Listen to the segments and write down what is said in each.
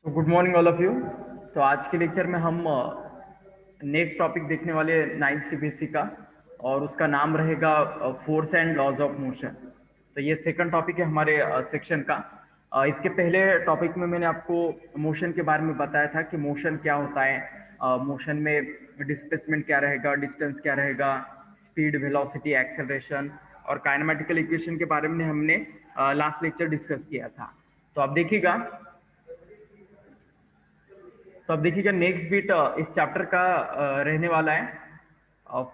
Good morning all of you. तो आज के लेक्चर में हम नेक्स्ट टॉपिक देखने वाले नाइन्थ सीबीएसई का, और उसका नाम रहेगा force and laws of motion. तो ये सेकंड टॉपिक है हमारे सेक्शन का। इसके पहले टॉपिक में मैंने आपको मोशन के बारे में बताया था कि मोशन क्या होता है, मोशन में डिस्प्लेसमेंट क्या रहेगा, डिस्टेंस क्या रहेगा, स्पीड, वेलोसिटी, एक्सेलरेशन और काइनेमेटिकल इक्वेशन के बारे में हमने लास्ट लेक्चर डिस्कस किया था। तो आप देखिएगा, तो अब देखिएगा नेक्स्ट बीट इस चैप्टर का रहने वाला है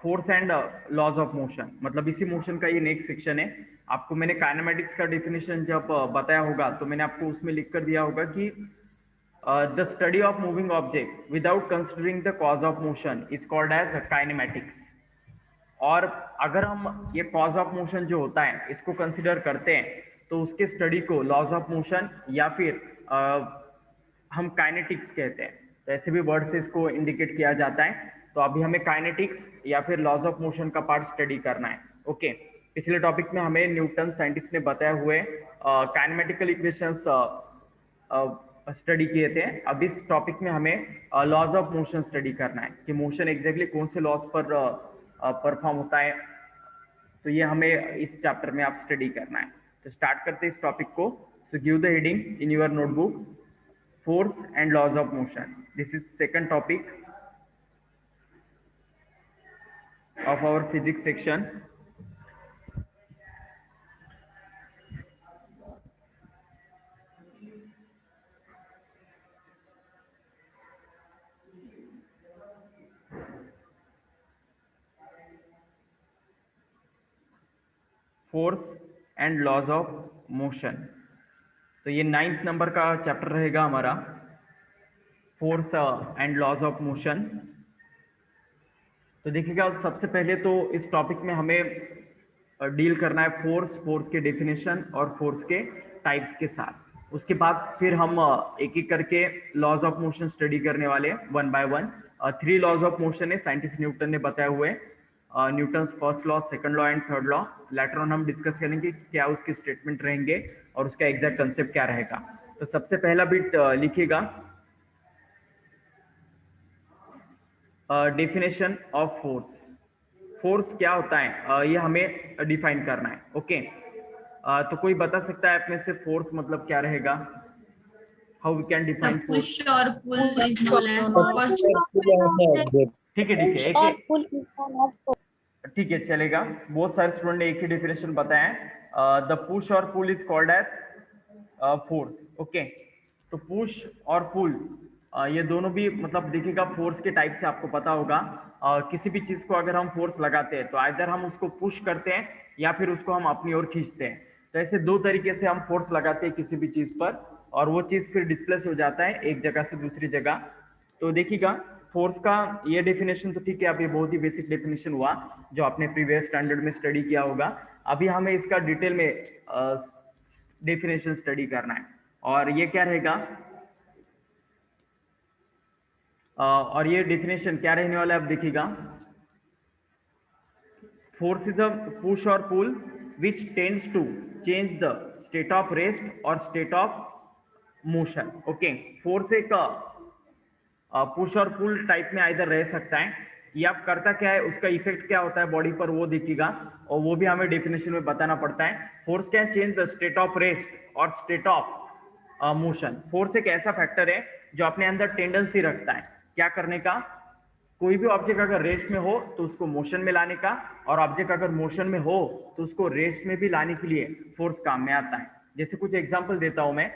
force and laws of motion. मतलब इसी मोशन का ये नेक्स्ट सेक्शन है। आपको मैंने काइनेमेटिक्स का डेफिनेशन जब बताया होगा तो मैंने आपको उसमें लिख कर दिया होगा कि the study of moving object without considering the cause of motion is called as kinematics. और अगर हम ये कॉज ऑफ मोशन जो होता है इसको कंसिडर करते हैं तो उसके स्टडी को लॉज ऑफ मोशन या फिर हम काइनेटिक्स कहते हैं। तो ऐसे भी वर्ड से इसको इंडिकेट किया जाता है। तो अभी हमें काइनेटिक्स या फिर लॉज ऑफ मोशन का पार्ट स्टडी करना है। ओके, पिछले टॉपिक में हमें न्यूटन साइंटिस्ट ने बताए हुए काइनेमेटिकल इक्वेशंस स्टडी किए थे। अब इस टॉपिक में हमें लॉज ऑफ मोशन स्टडी करना है कि मोशन एग्जैक्टली कौन से लॉज पर परफॉर्म होता है। तो ये हमें इस चैप्टर में आप स्टडी करना है। तो स्टार्ट करते हैं इस टॉपिक को। So give the heading in your notebook, force and laws of motion. This is second topic of our physics section. Force and laws of motion. तो ये 9th नंबर का चैप्टर रहेगा हमारा, force and laws of motion. तो देखिएगा सबसे पहले तो इस टॉपिक में हमें डील करना है फोर्स के डेफिनेशन और फोर्स के टाइप्स के साथ। उसके बाद फिर हम एक एक करके लॉज ऑफ मोशन स्टडी करने वाले हैं one by one. 3 laws of motion है साइंटिस्ट न्यूटन ने बताए हुए, Newton's first law, second law and third law. Later on हम डिस्कस करेंगे क्या उसके स्टेटमेंट रहेंगे और उसका एग्जैक्ट कंसेप्ट क्या रहेगा। तो सबसे पहला बिट लिखिएगा, डेफिनेशन ऑफ फोर्स। फोर्स क्या होता है ये हमें डिफाइन करना है। ओके, तो कोई बता सकता है आप में से फोर्स मतलब क्या रहेगा? How we can The define force? push or pull is known as force. ठीक है, ठीक है, Push एक or एक pull is known as force. ठीक है, चलेगा। बहुत सारे स्टूडेंट ने एक ही डेफिनेशन बताया है। द पुश और pull is called as force. Okay, तो पुश और पुल ये दोनों भी मतलब देखिएगा फोर्स के टाइप से आपको पता होगा। किसी भी चीज को अगर हम फोर्स लगाते हैं तो आइदर हम उसको पुश करते हैं या फिर उसको हम अपनी ओर खींचते हैं। तो ऐसे दो तरीके से हम फोर्स लगाते हैं किसी भी चीज पर, और वो चीज फिर डिस्प्लेस हो जाता है एक जगह से दूसरी जगह। तो देखिएगा फोर्स का ये डेफिनेशन तो ठीक है, अभी बहुत ही बेसिक डेफिनेशन हुआ जो आपने प्रीवियस स्टैंडर्ड में स्टडी किया होगा। अभी हमें इसका डिटेल में डेफिनेशन स्टडी करना है। और ये क्या रहेगा, और ये डेफिनेशन क्या रहने वाला है आप देखिएगा। फोर्स इज अ पुश और pull which tends to change the state of rest और state of motion. Okay, force एक पुश और पुल टाइप में आइदर रह सकता है या करता क्या है, उसका इफेक्ट क्या होता है बॉडी पर वो दिखेगा, और वो भी हमें डेफिनेशन में बताना पड़ता है। फोर्स क्या है, change the state of rest और स्टेट ऑफ मोशन। फोर्स एक ऐसा फैक्टर है जो अपने अंदर टेंडेंसी रखता है क्या करने का, कोई भी ऑब्जेक्ट अगर रेस्ट में हो तो उसको मोशन में लाने का, और ऑब्जेक्ट अगर मोशन में हो तो उसको रेस्ट में भी लाने के लिए फोर्स काम में आता है। जैसे कुछ एग्जांपल देता हूं मैं।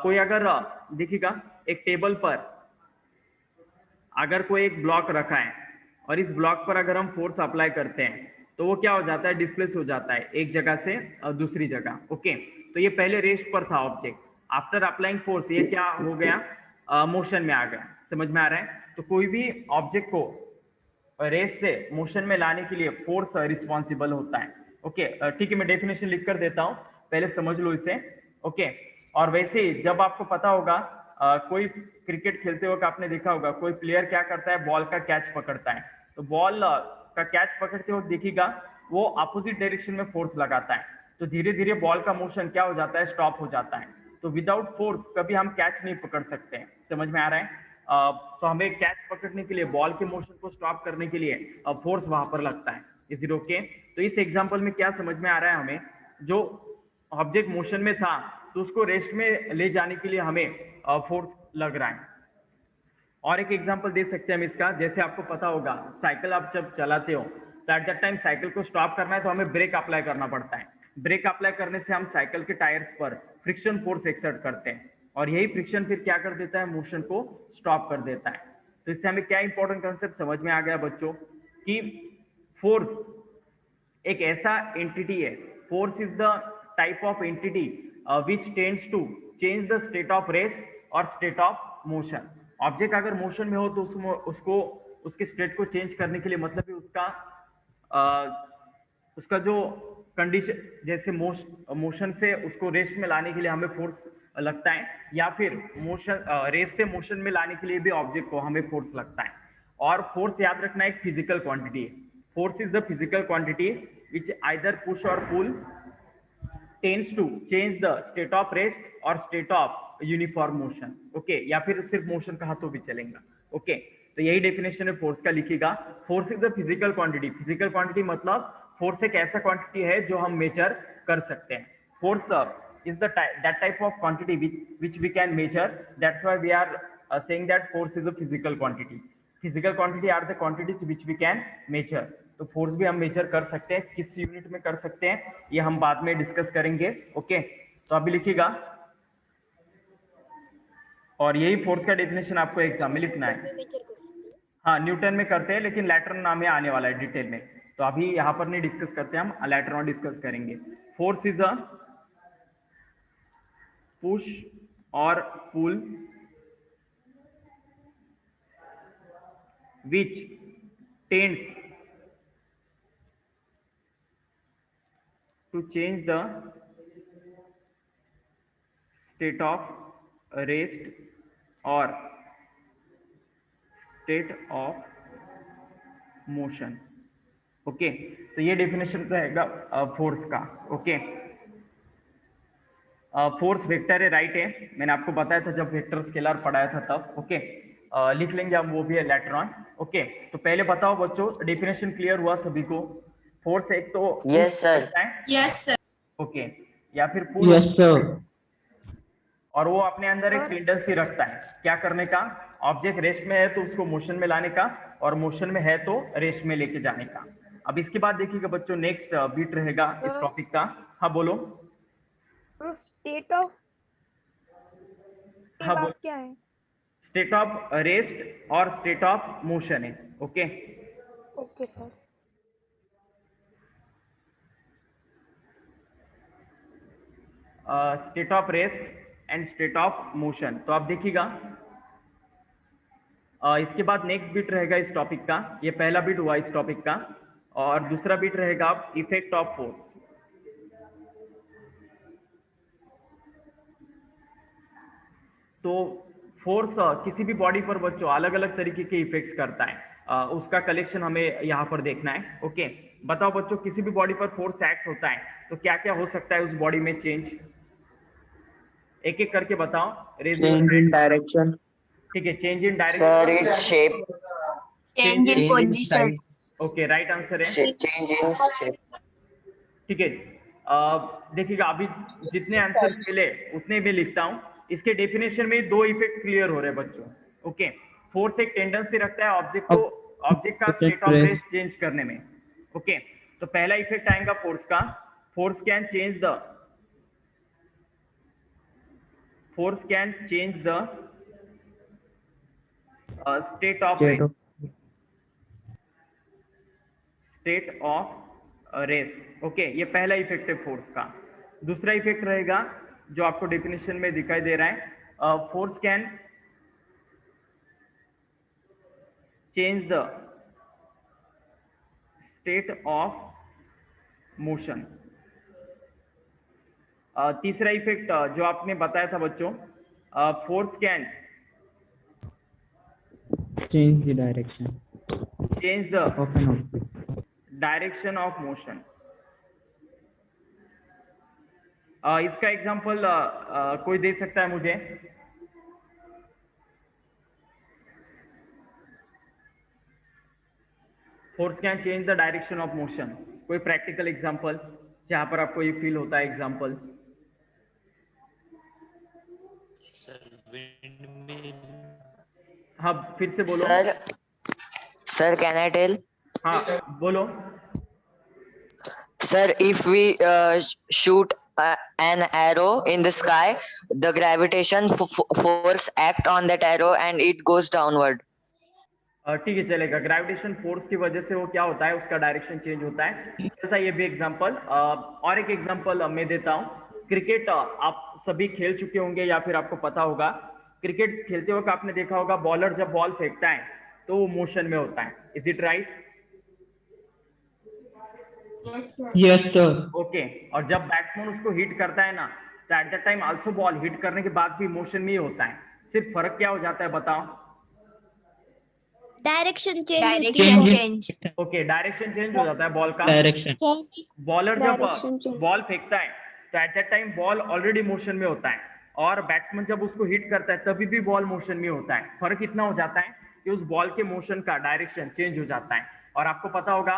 कोई अगर देखिएगा एक टेबल पर अगर कोई एक ब्लॉक रखा है और इस ब्लॉक पर अगर हम फोर्स अप्लाई करते हैं तो वो क्या हो जाता है, डिस्प्लेस हो जाता है एक जगह से दूसरी जगह। ओके, तो ये पहले रेस्ट पर था ऑब्जेक्ट, आफ्टर अप्लाइंग फोर्स ये क्या हो गया, मोशन में आ गया। समझ में आ रहा है? तो कोई भी ऑब्जेक्ट को रेस से मोशन में लाने के लिए फोर्स रिस्पॉन्सिबल होता है। ओके, ठीक है, मैं डेफिनेशन लिख कर देता हूं, पहले समझ लो इसे। ओके, और वैसे ही जब आपको पता होगा कोई क्रिकेट खेलते वक्त आपने देखा होगा कोई प्लेयर क्या करता है, बॉल का कैच पकड़ता है। तो बॉल का कैच पकड़ते वक्त देखिएगा वो अपोजिट डायरेक्शन में फोर्स लगाता है, तो धीरे धीरे बॉल का मोशन क्या हो जाता है, स्टॉप हो जाता है। तो विदाउट फोर्स कभी हम कैच नहीं पकड़ सकते हैं। समझ में आ रहा है? तो हमें कैच पकड़ने के लिए, बॉल के मोशन को स्टॉप करने के लिए फोर्स वहां पर लगता है। Is it okay? तो इस एग्जांपल में क्या समझ में आ रहा है हमें, जो ऑब्जेक्ट मोशन में था तो उसको रेस्ट में ले जाने के लिए हमें फोर्स लग रहा है। और एक एग्जांपल दे सकते हैं हम इसका, जैसे आपको पता होगा साइकिल आप जब चलाते हो तो एट दैट टाइम साइकिल को स्टॉप करना है तो हमें ब्रेक अप्लाई करना पड़ता है। ब्रेक अप्लाई करने से हम साइकिल के टायर्स पर फ्रिक्शन फोर्स एक्सर्ट करते हैं और यही फ्रिक्शन फिर क्या कर देता है, मोशन को स्टॉप कर देता है। तो इससे हमें क्या इंपॉर्टेंट कंसेप्ट समझ में आ गया बच्चों, कि फोर्स एक ऐसा एंटिटी है, force is the type of entity which tends to change the state of rest और स्टेट ऑफ मोशन। ऑब्जेक्ट अगर मोशन में हो तो उसको उसके स्टेट को चेंज करने के लिए, मतलब कि उसका जो कंडीशन, जैसे मोशन से उसको रेस्ट में लाने के लिए हमें फोर्स लगता है, या फिर मोशन रेस्ट से मोशन में लाने के लिए भी ऑब्जेक्ट को हमें फोर्स लगता है। और फोर्स याद रखना एक फिजिकल क्वांटिटी है। Force is the physical quantity which either push और pull tends to change the state of rest और state of uniform motion. Okay, या फिर सिर्फ मोशन कहा तो भी चलेगा। ओके, तो यही डेफिनेशन है फोर्स का, लिखिएगा। Force is the physical quantity. Physical quantity मतलब फोर्स एक ऐसा क्वांटिटी है जो हम मेजर कर सकते हैं। Force is the that type of quantity which we can measure. That's why we are saying that force is a physical quantity. Physical quantity are the quantities which we can measure. तो force भी हम major कर सकते हैं, किस unit में कर सकते हैं ये हम बाद में डिस्कस करेंगे। ओके, तो अभी लिखिएगा, और यही फोर्स का डेफिनेशन आपको एग्जाम में लिखना है। हाँ, न्यूटन में करते हैं, लेकिन लेटर नाम में आने वाला है डिटेल में, तो अभी यहाँ पर नहीं डिस्कस करते, हम लेटर ऑन डिस्कस करेंगे। फोर्स इज अ पुश और पुल which tends to change the state of rest or state of motion। Okay, तो ये डेफिनेशन रहेगा फोर्स का। ओके, फोर्स वेक्टर है, राइट है, मैंने आपको बताया था जब वेक्टर स्केलर पढ़ाया था तब। ओके, लिख लेंगे हम, वो भी है लेटर ऑन। ओके, तो पहले बताओ बच्चों, डेफिनेशन क्लियर हुआ सभी को? फोर्स एक तो yes sir. Yes, sir. Okay, या फिर पुल, यस सर। और वो अपने अंदर एक टेंडेंसी रखता है क्या करने का, ऑब्जेक्ट रेस्ट में है तो उसको मोशन में लाने का, और मोशन में है तो रेस्ट में लेके जाने का। अब इसके बाद देखिएगा बच्चों, नेक्स्ट बीट रहेगा इस टॉपिक का। हाँ बोलो। स्टेट ऑफ हाँ बोलो। क्या है? स्टेट ऑफ रेस्ट और स्टेट ऑफ मोशन है। Okay, okay sir. State of rest and state of motion. तो आप देखिएगा, इसके बाद नेक्स्ट बीट रहेगा इस टॉपिक का, ये पहला बीट हुआ इस टॉपिक का, और दूसरा बीट रहेगा इफेक्ट ऑफ फोर्स। तो फोर्स किसी भी बॉडी पर बच्चों अलग अलग तरीके के इफेक्ट्स करता है, उसका कलेक्शन हमें यहाँ पर देखना है। ओके, बताओ बच्चों, किसी भी बॉडी पर फोर्स एक्ट होता है तो क्या क्या हो सकता है उस बॉडी में चेंज, एक एक करके बताओ। Change in direction. ठीक है, change in sir direction, it's shape. Change in position. Okay, right answer है। Change in shape. ठीक है, देखिएगा अभी जितने आंसर्स मिले उतने भी लिखता हूँ। इसके डेफिनेशन में दो इफेक्ट क्लियर हो रहे हैं बच्चों। ओके, फोर्स एक टेंडेंसी रखता है ऑब्जेक्ट का स्टेट ऑफ रेस्ट चेंज करने में। ओके, तो पहला इफेक्ट आएगा फोर्स का, force can change the state of rest. Okay, ये पहला इफेक्ट है फोर्स का। दूसरा इफेक्ट रहेगा जो आपको डेफिनेशन में दिखाई दे रहा है, force can change the state of motion. तीसरा इफेक्ट जो आपने बताया था बच्चों, force can change the direction of direction of motion. इसका एग्जांपल कोई दे सकता है मुझे? Force can change the direction of motion, कोई प्रैक्टिकल एग्जांपल जहां पर आपको ये फील होता है एग्जांपल? हाँ फिर से बोलो। Sir, can I tell? हाँ बोलो। Sir, if we shoot an arrow in the sky, the gravitation force act on that arrow and it goes downward. ठीक है चलेगा। ग्रेविटेशन फोर्स की वजह से वो क्या होता है, उसका डायरेक्शन चेंज होता है। चलता है ये भी एग्जांपल। और एक एग्जांपल मैं देता हूँ। क्रिकेट आप सभी खेल चुके होंगे या फिर आपको पता होगा। क्रिकेट खेलते वक्त आपने देखा होगा बॉलर जब बॉल फेंकता है तो वो मोशन में होता है। Is it right? Yes, sir. Okay. और जब बैट्समैन उसको हिट करता है ना, तो at that time also ball hit करने के बाद भी मोशन में ही होता है। सिर्फ फर्क क्या हो जाता है बताओ? Direction Direction Change. change. Okay, direction change हो जाता है बॉल का। Direction. बॉलर Direction जब change. बॉल फेंकता है तो at that time ball already motion में होता है, और बैट्समैन जब उसको हिट करता है तभी भी बॉल मोशन में होता है। फर्क इतना हो जाता है कि उस बॉल के मोशन का डायरेक्शन चेंज हो जाता है। और आपको पता होगा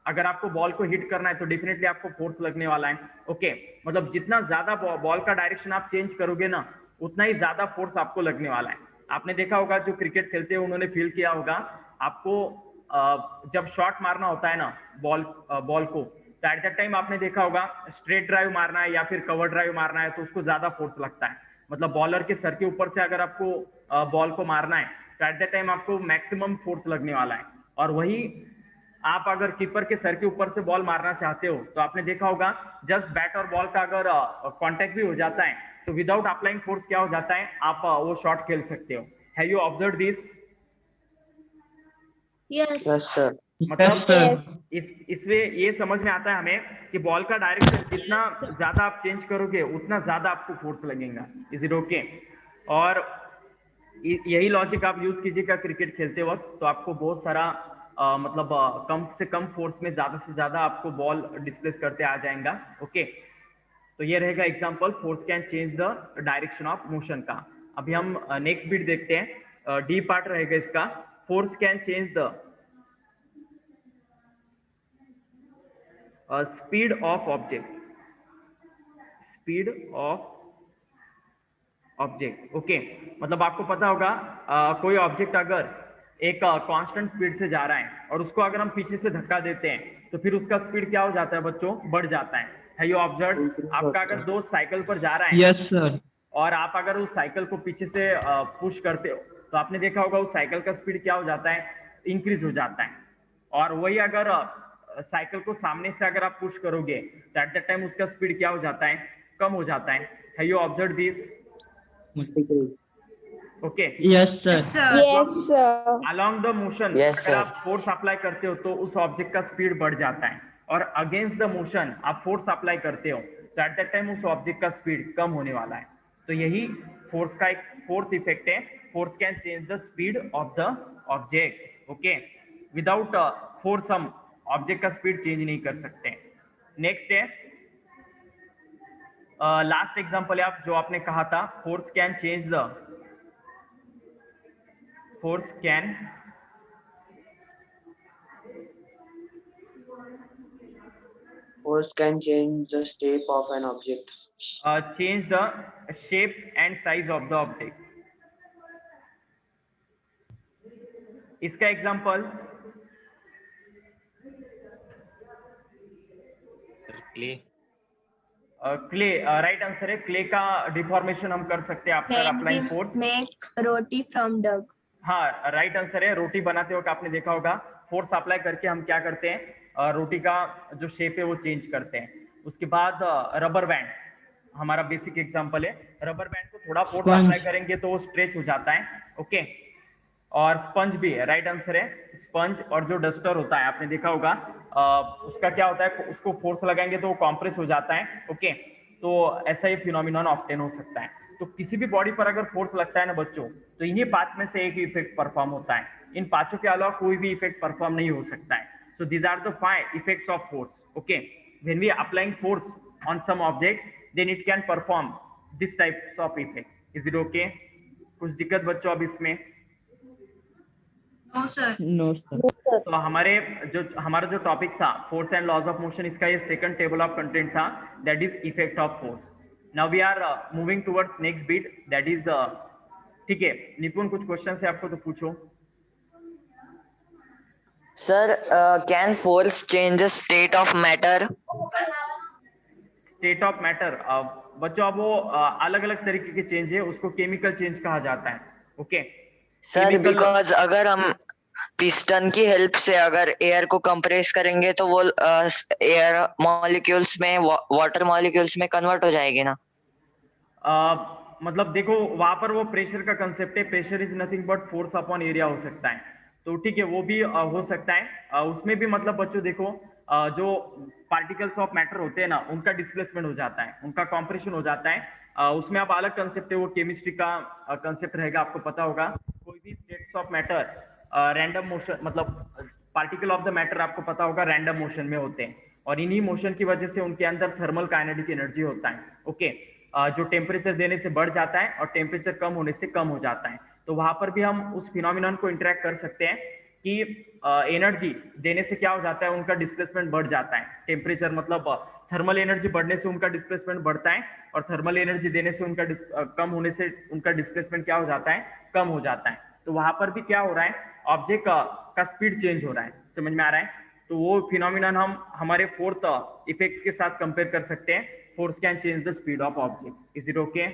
अगर आपको बॉल को हिट करना है तो डेफिनेटली आपको फोर्स लगने वाला है। ओके, मतलब जितना ज्यादा बॉल का डायरेक्शन आप चेंज करोगे ना, उतना ही ज्यादा फोर्स आपको लगने वाला है। आपने देखा होगा जो क्रिकेट खेलते हैं उन्होंने फील किया होगा, आपको जब शॉट मारना होता है ना बॉल को, तो एट दैट टाइम आपने देखा होगा स्ट्रेट ड्राइव मारना है या फिर कवर ड्राइव मारना है तो उसको ज्यादा फोर्स लगता है। मतलब बॉलर के सर के ऊपर से अगर आपको बॉल को मारना है तो एट दैट टाइम आपको मैक्सिमम फोर्स लगने वाला है। और वही आप अगर कीपर के सर के ऊपर से बॉल मारना चाहते हो तो आपने देखा होगा जस्ट बैट और बॉल का अगर कांटेक्ट भी हो जाता है तो विदाउट अप्लाइंग फोर्स क्या हो जाता है, आप वो शॉट खेल सकते हो। Have you observe this? Yes. Yes, sir. मतलब Yes. इसमें ये समझ में आता है हमें कि बॉल का डायरेक्शन जितना ज्यादा आप चेंज करोगे उतना ज्यादा आपको फोर्स लगेगा। Is it okay? और यही लॉजिक आप यूज कीजिएगा क्रिकेट खेलते वक्त, तो आपको बहुत सारा मतलब कम से कम फोर्स में ज्यादा से ज्यादा आपको बॉल डिस्प्लेस करते आ जाएगा। ओके, तो ये रहेगा example, force can change the direction of motion का। अभी हम नेक्स्ट बीट देखते हैं, डी पार्ट रहेगा इसका। Force can change the speed of object, speed of object. Okay, मतलब आपको पता होगा कोई ऑब्जेक्ट अगर एक कांस्टेंट स्पीड से जा रहा है और उसको अगर हम पीछे से धक्का देते हैं तो फिर उसका स्पीड क्या हो जाता है बच्चों? बढ़ जाता है। है यू ऑब्जर्व? आपका अगर दोस्त साइकिल पर जा रहा है Yes, sir. और आप अगर उस साइकिल को पीछे से पुश करते हो तो आपने देखा होगा उस साइकिल का स्पीड क्या हो जाता है? इंक्रीज हो जाता है। और वही अगर साइकिल को सामने से अगर आप पुश करोगे तो एट दैट टाइम उसका स्पीड क्या हो जाता है? कम हो जाता है। Have you observe this? Okay, Yes, sir. Yes, sir. Yes, sir. Along the motion Yes, अगर sir. आप फोर्स अप्लाई करते हो तो उस ऑब्जेक्ट का स्पीड बढ़ जाता है, और अगेंस्ट द मोशन आप फोर्स अप्लाई करते हो तो एट दैट टाइम उस ऑब्जेक्ट का स्पीड कम होने वाला है। तो यही फोर्स का एक फोर्थ इफेक्ट है, force can change the speed of the object. Okay, without force हम ऑब्जेक्ट का स्पीड चेंज नहीं कर सकते। नेक्स्ट है लास्ट एग्जांपल है आप जो आपने कहा था, force can change the force can Force can change the shape of an object. change the shape and size of the object. इसका एग्जांपल क्ले, राइट आंसर है। क्ले का डिफॉर्मेशन हम कर सकते हैं after Can applying we force. make roti from dug? हाँ right answer है। रोटी बनाते वक्त आपने देखा होगा फोर्स अप्लाई करके हम क्या करते हैं, रोटी का जो शेप है वो चेंज करते हैं। उसके बाद रबर बैंड हमारा बेसिक एग्जांपल है। रबर बैंड को थोड़ा फोर्स Sponge. अप्लाई करेंगे तो वो स्ट्रेच हो जाता है। ओके, और स्पंज भी है, राइट आंसर है। स्पंज और जो डस्टर होता है आपने देखा होगा उसका क्या होता है, उसको फोर्स लगाएंगे तो वो कॉम्प्रेस हो जाता है। ओके, तो ऐसा ही फिनोमिनन ऑब्टेन हो सकता है। तो किसी भी बॉडी पर अगर फोर्स लगता है ना बच्चों, तो इन्हीं पांच में से एक इफेक्ट परफॉर्म होता है। इन पांचों के अलावा कोई भी इफेक्ट परफॉर्म नहीं हो सकता है। So these are the 5 effects of force. Okay, when we applying force on some object, then it can perform this types of effect. Is it okay? कुछ दिक्कत बच्चों अब इसमें? No, sir. No, sir. तो हमारा जो टॉपिक था force and laws of motion, इसका ये सेकंड टेबल ऑफ कंटेंट था, that is effect of force. Now we are moving towards next bit, that is ठीक है निपुण, कुछ क्वेश्चन है आपको तो पूछो. Sir, can force change the state of matter? State of matter बच्चों अब वो अलग अलग तरीके के चेंज है, उसको केमिकल चेंज कहा जाता है. ओके Sir, because अगर हम पिस्टन की हेल्प से अगर एयर को कंप्रेस करेंगे तो वो एयर मॉलिक्यूल्स में वाटर मॉलिक्यूल्स में कन्वर्ट हो जाएगी ना. मतलब देखो वहां पर वो प्रेशर का कंसेप्ट है, pressure is nothing but force upon area हो सकता है, तो ठीक है वो भी हो सकता है. उसमें भी मतलब बच्चों देखो जो पार्टिकल्स ऑफ मैटर होते हैं ना उनका डिस्प्लेसमेंट हो जाता है, उनका कॉम्प्रेशन हो जाता है. उसमें अब अलग कंसेप्ट है, वो केमिस्ट्री का कंसेप्ट रहेगा, आपको पता होगा. कोई भी states of matter random motion, मतलब पार्टिकल ऑफ द मैटर आपको पता होगा रैंडम मोशन में होते हैं, और इन्हीं मोशन की वजह से उनके अंदर थर्मल काइनेटिक एनर्जी होता है. ओके जो टेम्परेचर देने से बढ़ जाता है और टेम्परेचर कम होने से कम हो जाता है, तो वहां पर भी हम उस फिनोमिनन को इंटरेक्ट कर सकते हैं कि एनर्जी देने से क्या हो जाता है, उनका डिस्प्लेसमेंट बढ़ जाता है. टेम्परेचर मतलब थर्मल एनर्जी बढ़ने से उनका डिस्प्लेसमेंट बढ़ता है, और थर्मल एनर्जी देने से उनका कम होने से उनका डिस्प्लेसमेंट क्या हो जाता है, कम हो जाता है. तो वहां पर भी क्या हो रहा है, ऑब्जेक्ट का स्पीड चेंज हो रहा है. समझ में आ रहा है? तो वो फिनोमिनन हम हमारे फोर्थ इफेक्ट के साथ कंपेयर कर सकते हैं. Force can change the speed of object. Is it okay?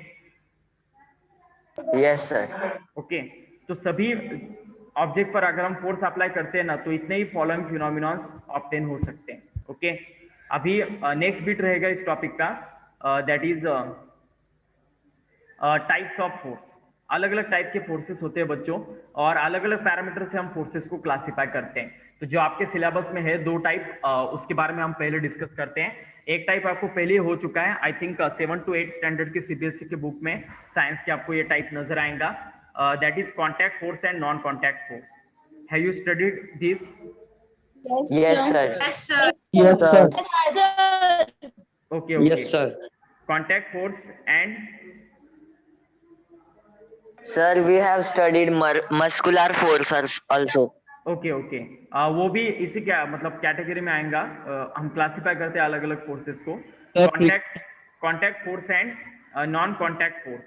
Yes, sir. Okay तो सभी ऑब्जेक्ट पर अगर हम फोर्स अप्लाई करते हैं ना तो इतने ही फॉलोइंग फिनोमिनॉन्स ऑब्टेन हो सकते हैं. ओके अभी नेक्स्ट बिट रहेगा इस टॉपिक का, that is types of force. अलग अलग टाइप के फोर्सेस होते हैं बच्चों, और अलग अलग पैरामीटर से हम फोर्सेस को क्लासिफाई करते हैं. तो जो आपके सिलेबस में है दो टाइप, उसके बारे में हम पहले डिस्कस करते हैं. एक टाइप आपको पहले हो चुका है, आई थिंक 7 to 8 स्टैंडर्ड के सीबीएसई के बुक में साइंस के आपको ये टाइप नजर आएगा, that is contact force and non contact force. Have you studied this? Yes, sir. Yes, sir. Yes, sir. Okay okay Yes, sir. Contact force and Sir, we have studied muscular force also. Okay okay वो भी इसी क्या मतलब category में आएगा. हम classify करते हैं अलग अलग फोर्सेस को, contact force and non contact force.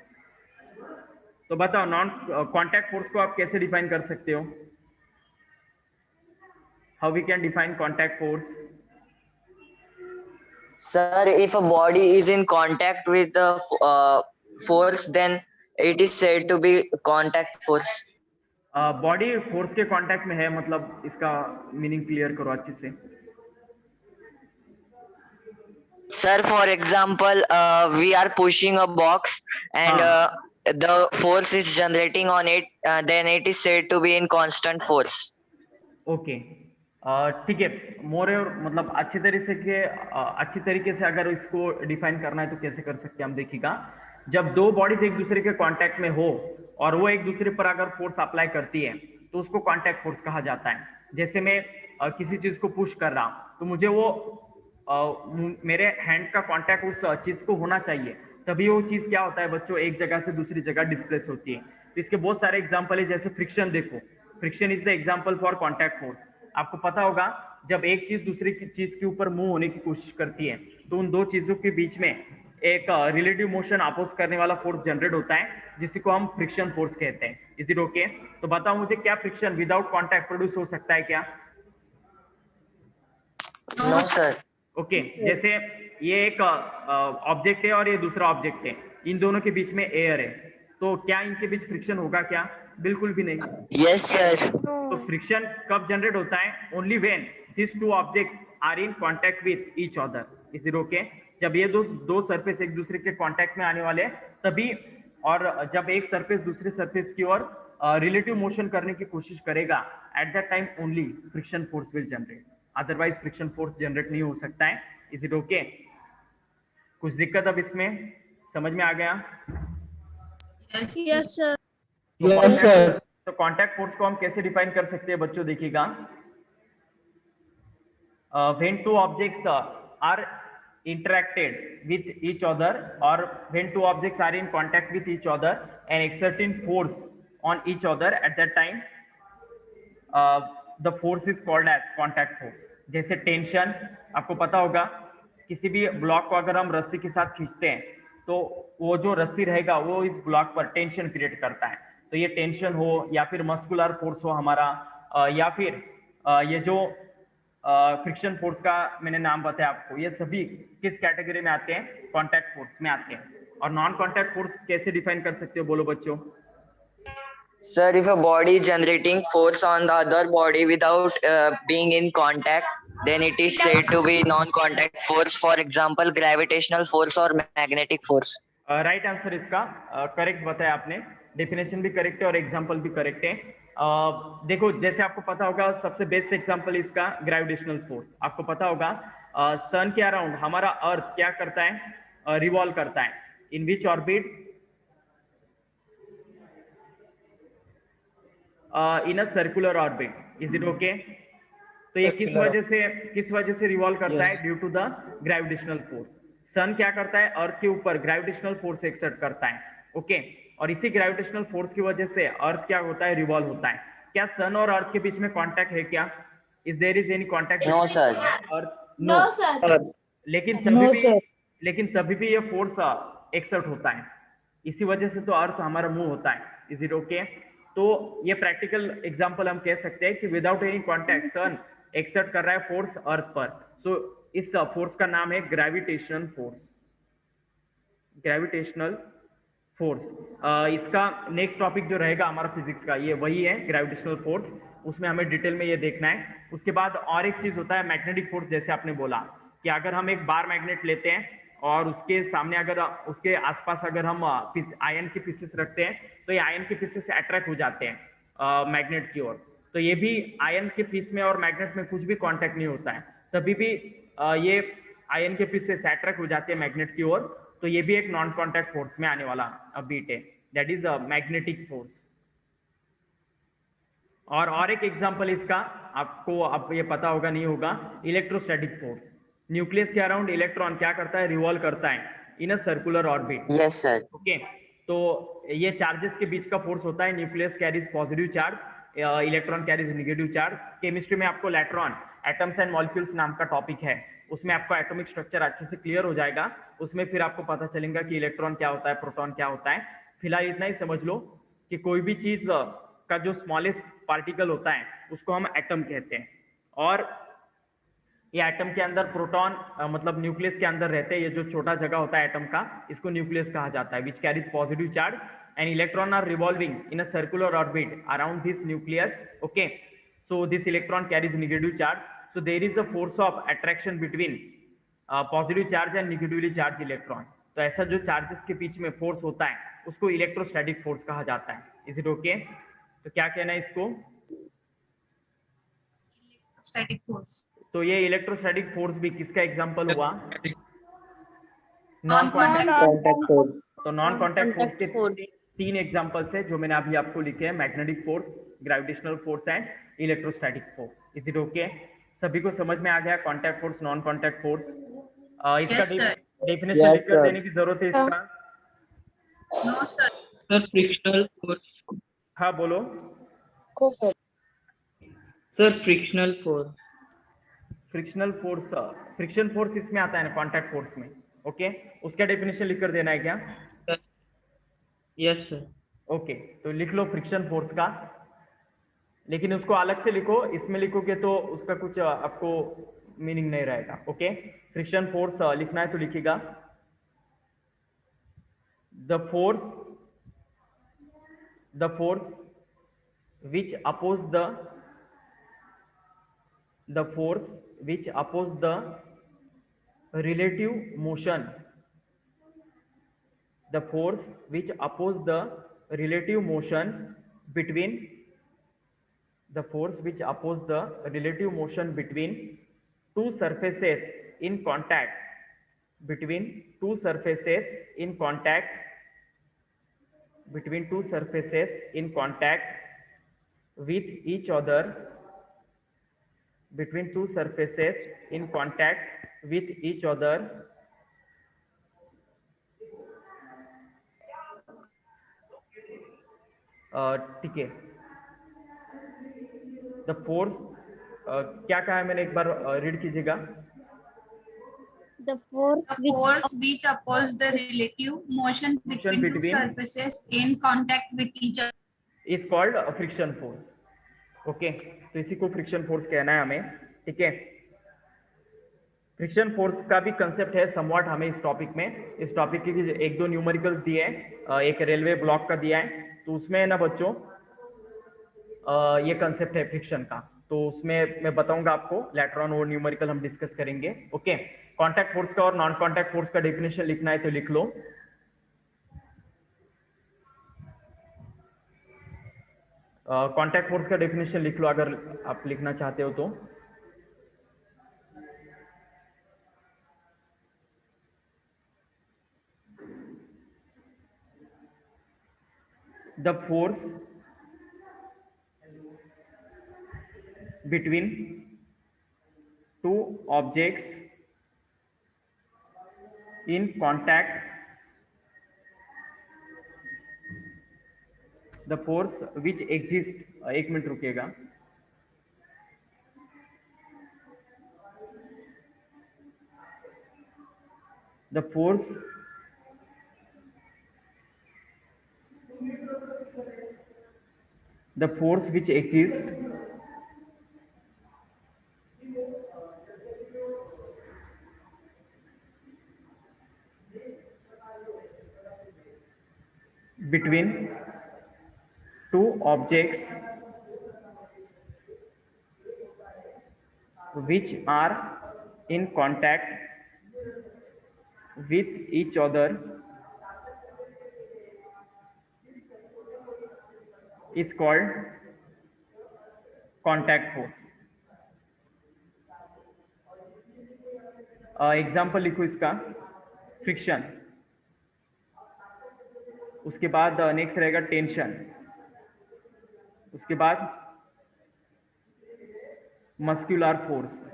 तो बताओ नॉन कॉन्टैक्ट फोर्स को आप कैसे डिफाइन कर सकते हो? How we can define contact force? Sir, if a body is in contact with the force, then it is said to be contact force. Body force के contact में है, मतलब इसका मीनिंग क्लियर करो अच्छे से. Sir, for example, we are pushing a box and the force is generating on it, then it is said to be in constant force. Okay ठीक है. मोर मतलब अच्छी तरीके से अगर इसको डिफाइन करना है तो कैसे कर सकते हैं हम, देखिएगा. जब दो बॉडीज एक दूसरे के कांटेक्ट में हो और वो एक दूसरे पर अगर फोर्स अप्लाई करती है तो उसको कांटेक्ट फोर्स कहा जाता है. जैसे मैं किसी चीज को पुश कर रहा हूं तो मुझे वो मेरे हैंड का कांटेक्ट उस चीज को होना चाहिए, तभी वो चीज क्या होता है बच्चों, एक जगह से दूसरी जगह डिस्प्लेस होती है. तो इसके बहुत सारे एग्जांपल है, जैसे फ्रिक्शन देखो, friction is the example for contact force. आपको पता होगा जब एक चीज दूसरी चीज के ऊपर मूव होने की कोशिश करती है तो उन दो चीजों के बीच में एक रिलेटिव मोशन अपोज करने वाला फोर्स जनरेट होता है, जिसी को हम फ्रिक्शन फोर्स कहते हैं. Is it okay? तो बताओ मुझे, क्या फ्रिक्शन विदाउट कांटेक्ट प्रोड्यूस हो सकता है क्या? No, sir. ओके जैसे ये एक ऑब्जेक्ट है और ये दूसरा ऑब्जेक्ट है, इन दोनों के बीच में एयर है, तो क्या इनके बीच फ्रिक्शन होगा क्या? बिल्कुल भी नहीं. Yes, sir. तो फ्रिक्शन कब जनरेट होता है? Only when these two objects are in contact with each other. Is it okay? जब ये दो सरफेस एक दूसरे के कांटेक्ट में आने वाले तभी, और जब एक सरफेस दूसरे सरफेस की ओर रिलेटिव मोशन करने की कोशिश करेगा, at that time only friction force will generate, otherwise friction force generate नहीं हो सकता है. Is it okay? कुछ दिक्कत अब इसमें समझ में आ गया? Yes, sir. Yes, sir. तो कांटेक्ट फोर्स को हम कैसे डिफाइन कर सकते हैं बच्चों, देखिएगा. When two objects are interacted with each other, or when two objects are in contact with each other and exerting force on each other at that time, the force is called as contact force. जैसे tension, आपको पता होगा किसी भी block को अगर हम रस्सी के साथ खींचते हैं तो वो जो रस्सी रहेगा वो इस ब्लॉक पर टेंशन क्रिएट करता है। तो ये टेंशन हो या फिर मस्कुलर फोर्स हो हमारा, या फिर ये जो फ्रिक्शन फोर्स का मैंने नाम बताया आपको, ये सभी किस कैटेगरी में आते हैं? कॉन्टैक्ट फोर्स में आते हैं। और नॉन कॉन्टैक्ट फोर्स कैसे डिफाइन कर सकते हो, बोलो बच्चों? Sir, if a body is generating force on the other body without being in contact, then it is said to be non-contact force. For example, gravitational force or magnetic force. Right answer इसका correct बताया आपने, definition भी correct है और example भी correct है। देखो जैसे आपको पता होगा सबसे बेस्ट एग्जांपल इसका ग्रेविटेशनल फोर्स। आपको पता होगा सन के अराउंड हमारा अर्थ क्या करता है? रिवॉल्व करता है। In which orbit? In a circular orbit. Is it okay? तो ये किस वजह से रिवॉल्व करता है? Due to the gravitational force. Sun क्या करता है? अर्थ के ऊपर ग्रेविटेशनल फोर्स एक्सर्ट करता है। ओके, और इसी ग्रेविटेशनल फोर्स की वजह से अर्थ क्या होता है? रिवॉल्व होता है। क्या सन और अर्थ के बीच में कांटेक्ट है क्या? Is there is any contact? No, sir. Earth No, sir. लेकिन तभी भी ये फोर्स एक्सर्ट होता है। इसी वजह से तो अर्थ हमारा मूव होता है। Is it okay? तो ये प्रैक्टिकल एग्जांपल हम कह सकते हैं कि विदाउट एनी कांटेक्ट सन एक्सर्ट कर रहा है फोर्स अर्थ पर। सो इस फोर्स का नाम है ग्रेविटेशनल फोर्स। Gravitational force. इसका नेक्स्ट टॉपिक जो रहेगा हमारा फिजिक्स का, ये वही है ग्रेविटेशनल फोर्स। उसमें हमें डिटेल में ये देखना है। उसके बाद और एक चीज होता है मैग्नेटिक फोर्स। जैसे आपने बोला कि अगर हम एक बार मैग्नेट लेते हैं और उसके सामने अगर उसके आसपास अगर हम आयन के पीसेस रखते हैं तो ये आयन के पीसेस अट्रैक्ट हो जाते हैं मैग्नेट की ओर। तो ये भी आयन के पीस में और मैग्नेट में कुछ भी कांटेक्ट नहीं होता है, तभी भी ये आयन के पीसेस अट्रैक्ट हो जाते हैं मैग्नेट की ओर। तो ये भी एक नॉन कांटेक्ट फोर्स में आने वाला बीट है, दैट इज मैग्नेटिक फोर्स। और एक एग्जांपल इसका आपको अब ये पता होगा नहीं होगा, इलेक्ट्रोस्टैटिक फोर्स। न्यूक्लियस के अराउंड इलेक्ट्रॉन क्या करता है? रिवॉल्व करता है in a circular orbit. Yes, sir. Okay, तो ये चार्जेस के बीच का फोर्स होता है। Nucleus carries positive charge, electron carries negative charge. Chemistry में आपको इलेक्ट्रॉन एटम्स एंड मॉलिक्यूल्स नाम का टॉपिक है, उसमें आपको एटॉमिक स्ट्रक्चर अच्छे से क्लियर हो जाएगा। उसमें फिर आपको पता चलेगा कि इलेक्ट्रॉन क्या होता है, प्रोटॉन क्या होता है। फिलहाल इतना ही समझ लो कि कोई भी चीज का जो स्मॉलेस्ट पार्टिकल होता है उसको हम एटम कहते हैं। और ये एटम के अंदर प्रोटॉन मतलब न्यूक्लियस के अंदर रहते हैं। ये जो छोटा जगह होता है एटम का, इसको न्यूक्लियस कहा जाता है, which carries positive charge and electron are revolving in a circular orbit around this nucleus. Okay, so this electron carries negative charge, so there is a force of attraction between positive charge and negatively charge electron. तो ऐसा जो charges के बीच में force होता है उसको electrostatic force कहा जाता है। Is it okay? तो क्या कहना है इसको? Static force. तो ये इलेक्ट्रोस्टैटिक फोर्स भी किसका एग्जांपल हुआ? Non Non-contact. Contact force. तो नॉन कॉन्टैक्ट फोर्स के force. तीन एग्जांपल्स है जो मैंने अभी आपको लिखे हैं, magnetic force, gravitational force and electrostatic force. Is it okay? सभी को समझ में आ गया contact force, non contact force? इसका Yes, sir. डेफिनेशन Yes, लिखकर sir. देने की जरूरत है इसका? No, sir. Sir, frictional force. हाँ बोलो। Sir, frictional force. Frictional force, friction force इसमें आता है ना कॉन्टैक्ट फोर्स में। ओके, उसका डेफिनेशन लिखकर देना है क्या? Sir. Yes, sir. ओके, तो लिख लो फ्रिक्शन फोर्स का, लेकिन उसको अलग से लिखो। इसमें लिखोगे तो उसका कुछ आपको मीनिंग नहीं रहेगा। ओके, फ्रिक्शन फोर्स लिखना है तो लिखिएगा the force which oppose the force which oppose the relative motion, the force which oppose the relative motion between, the force which oppose the relative motion between two surfaces in contact, between two surfaces in contact, between two surfaces in contact with each other, between two surfaces in contact with each other ठीक है, the force क्या कहा है मैंने, एक बार read कीजिएगा। The force The which force which opposes the relative motion between two between- surfaces in contact with each other. Is called friction force. Okay, तो इसी को फ्रिक्शन फोर्स कहना है हमें। ठीक है, फ्रिक्शन फोर्स का भी कंसेप्ट है समवॉट हमें इस टॉपिक में। इस टॉपिक के एक दो न्यूमेरिकल्स दिए हैं, एक रेलवे ब्लॉक का दिया है, तो उसमें है ना बच्चों ये कंसेप्ट है फ्रिक्शन का, तो उसमें मैं बताऊंगा आपको लेटर ऑन, वो न्यूमेरिकल हम डिस्कस करेंगे। ओके, कांटेक्ट फोर्स का और नॉन कांटेक्ट फोर्स का डेफिनेशन लिखना है तो लिख लो। कांटेक्ट फोर्स का डेफिनेशन लिख लो अगर आप लिखना चाहते हो तो। The force between two objects in contact, the force which exists, एक minute रुकिएगा, the force which exists between two objects which are in contact with each other is called contact force। Example लिखो इसका, friction, उसके बाद next रहेगा tension, उसके बाद muscular force,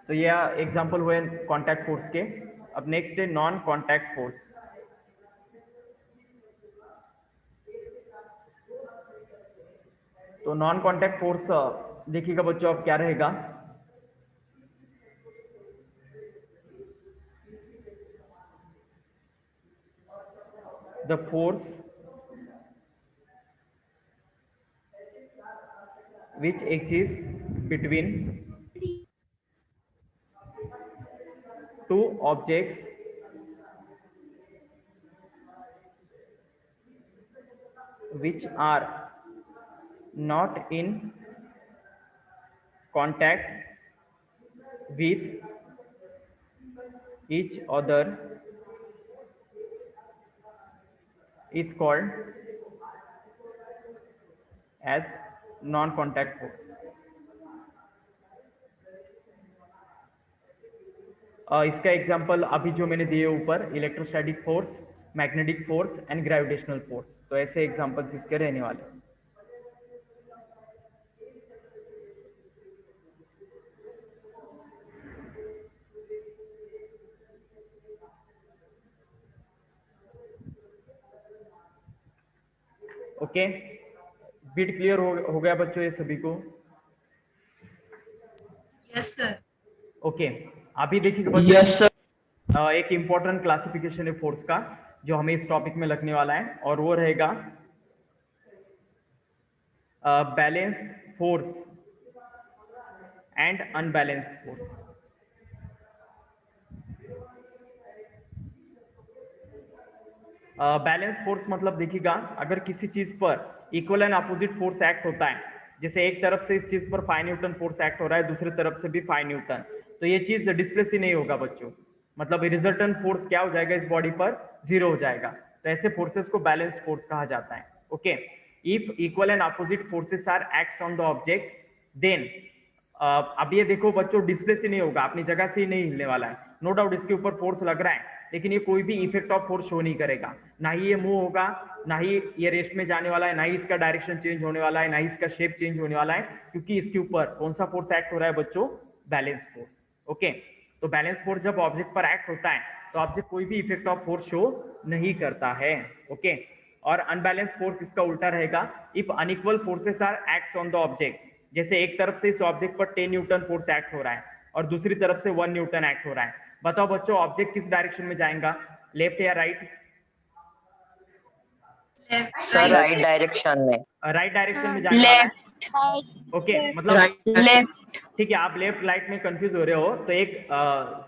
तो ये एग्जांपल हुए कांटेक्ट फोर्स के। अब नेक्स्ट है नॉन कांटेक्ट फोर्स। तो नॉन कांटेक्ट फोर्स देखिएगा बच्चों अब क्या रहेगा, the force which exists between two objects which are not in contact with each other is called as non-contact force। इसका एग्जांपल अभी जो मैंने दिए ऊपर, electrostatic force, magnetic force and gravitational force, तो ऐसे एग्जांपल्स इसके रहने वाले। ओके, बिट क्लियर हो गया बच्चों ये सभी को? Yes, sir. ओके, अभी देखिए बच्चों, Yes, sir. एक इंपॉर्टेंट क्लासिफिकेशन है फोर्स का जो हमें इस टॉपिक में लगने वाला है, और वो रहेगा balanced force and unbalanced force. Balance force मतलब देखिएगा, अगर किसी चीज पर equal and opposite force act होता है, जैसे एक तरफ से इस चीज पर 5 न्यूटन फोर्स एक्ट हो रहा है, दूसरी तरफ से भी 5 न्यूटन, तो ये चीज डिस्प्लेस ही नहीं होगा बच्चों, मतलब रिजल्टेंट फोर्स क्या हो जाएगा इस बॉडी पर, 0 हो जाएगा। तो ऐसे फोर्सेस को बैलेंस्ड फोर्स कहा जाता है। Okay, if equal and opposite forces are acts on the object, then अब ये देखो बच्चों, डिस्प्लेस ही नहीं होगा, अपनी जगह से ही नहीं हिलने वाला है। नो डाउट इसके ऊपर फोर्स लग रहा है, लेकिन ये कोई भी इफेक्ट ऑफ फोर्स शो नहीं करेगा, ना ही ये मूव होगा, ना ही ये रेस्ट में जाने वाला है, ना ही इसका डायरेक्शन चेंज होने वाला है, ना ही इसका शेप चेंज होने वाला है, क्योंकि इसके ऊपर कौन सा फोर्स एक्ट हो रहा है बच्चों, बैलेंस फोर्स। ओके, तो बैलेंस फोर्स जब ऑब्जेक्ट पर एक्ट होता है तो ऑब्जेक्ट कोई भी इफेक्ट ऑफ फोर्स शो नहीं करता है। ओके, और अनबैलेंस फोर्स इसका उल्टा रहेगा, if unequal forces are acts on the object. जैसे एक तरफ से इस ऑब्जेक्ट पर 10 न्यूटन फोर्स एक्ट हो रहा है और दूसरी तरफ से 1 न्यूटन एक्ट हो रहा है। बताओ बच्चों ऑब्जेक्ट किस डायरेक्शन में जाएगा, लेफ्ट या right? Left, sir right. Right direction में। राइट डायरेक्शन में जाने वाला है। ओके मतलब Left. ठीक है, आप लेफ्ट राइट में कंफ्यूज हो रहे हो तो एक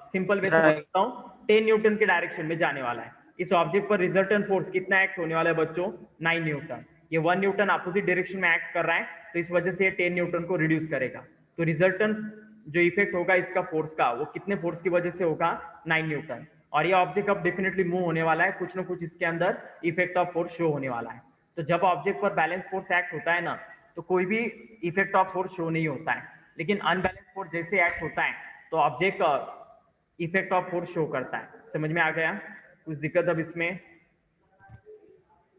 सिंपल वे से Right. बताता हूँ, 10 न्यूटन के डायरेक्शन में जाने वाला है। इस ऑब्जेक्ट पर रिजल्टेंट फोर्स कितना एक्ट होने वाला है बच्चों, 9 न्यूटन। ये 1 न्यूटन अपोजिट डायरेक्शन में एक्ट कर रहा है तो इस वजह से ये 10 न्यूटन को रिड्यूस करेगा। तो रिजल्टेंट जो इफेक्ट होगा इसका फोर्स का, वो कितने फोर्स की वजह से होगा, 9 न्यूटन। और ये ऑब्जेक्ट अब डेफिनेटली मूव होने वाला है, कुछ ना कुछ इसके अंदर इफेक्ट ऑफ फोर्स शो होने वाला है। तो जब ऑब्जेक्ट पर बैलेंस फोर्स एक्ट होता है ना, तो कोई भी इफेक्ट ऑफ फोर्स शो नहीं होता है, लेकिन अनबैलेंस फोर्स जैसे एक्ट होता है तो object effect of force show करता है। समझ में आ गया? कुछ दिक्कत अब इसमें?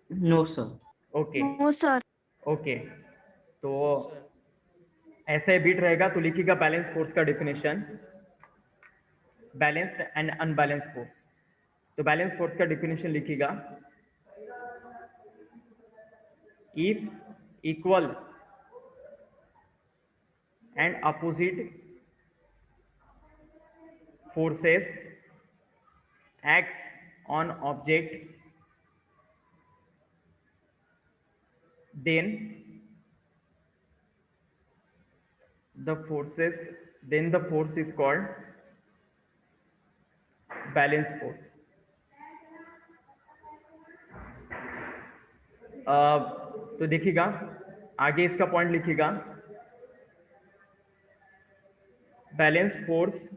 No, sir. Okay No, sir. Okay, तो ऐसे बीट रहेगा तो लिखिएगा बैलेंस फोर्स का definition, balanced and unbalance force. तो बैलेंस फोर्स का डेफिनेशन लिखिएगा, if equal and opposite forces acts on object, then the force is called balance force. तो देखिएगा आगे इसका पॉइंट लिखिएगा, balance force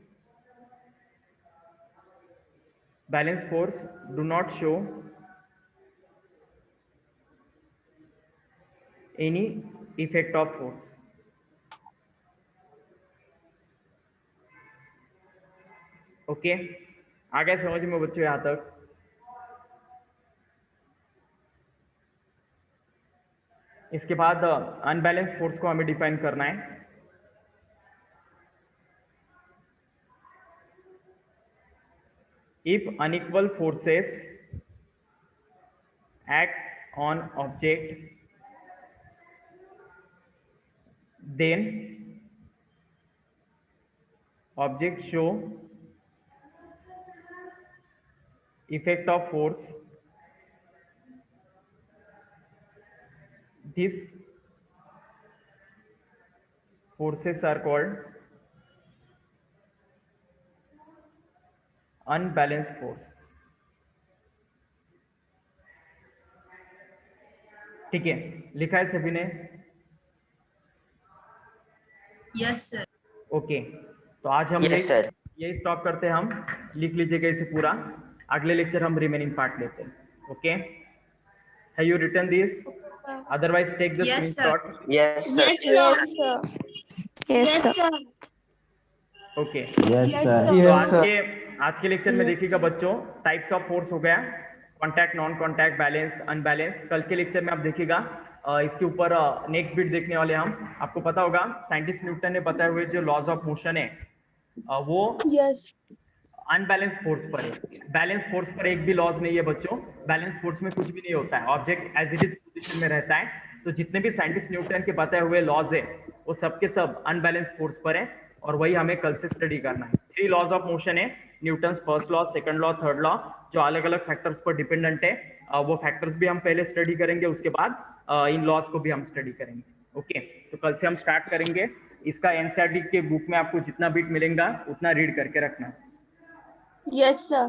do not show any effect of force. Okay आ गया समझ में बच्चों यहां तक? इसके बाद अनबैलेंस फोर्स को हमें डिफाइन करना है। If unequal forces acts on object, then object show effect of force. These forces are called unbalanced force. ठीक है, लिखा है सभी ने? Yes, sir. ओके तो आज हम Yes, sir. यही स्टॉप करते हैं, हम लिख लीजिएगा इसे पूरा, अगले लेक्चर हम रिमेनिंग पार्ट लेते हैं। Okay, have you written this? Otherwise take the Yes, sir. Screenshot. Yes, sir. Yes, sir. Yes, sir. Okay Yes, sir. तो Yes, आज के लेक्चर में देखिएगा बच्चों, टाइप्स ऑफ फोर्स हो गया, contact, non contact, balance, unbalance. कल के लेक्चर में आप देखिएगा इसके ऊपर नेक्स्ट बिट देखने वाले हम। आपको पता होगा साइंटिस्ट न्यूटन ने बताए हुए जो लॉज ऑफ मोशन है वो Yes. अनबैलेंस फोर्स पर है, बैलेंस फोर्स पर एक भी लॉज नहीं है बच्चों। बैलेंस फोर्स में कुछ भी नहीं होता है, object as it is position में रहता है। तो जितने भी साइंटिस्ट न्यूटन के बताए हुए लॉज है वो सबके सब अनबैलेंस फोर्स पर है, और वही हमें कल से स्टडी करना है। 3 लॉज ऑफ मोशन है, Newton's first law, second law, third law, जो अलग अलग फैक्टर्स पर डिपेंडेंट है। वो फैक्टर्स भी हम पहले स्टडी करेंगे, उसके बाद इन लॉज को भी हम स्टडी करेंगे। ओके तो कल से हम स्टार्ट करेंगे। इसका एनसीईआरटी के बुक में आपको जितना बिट मिलेगा उतना रीड करके रखना। Yes, sir.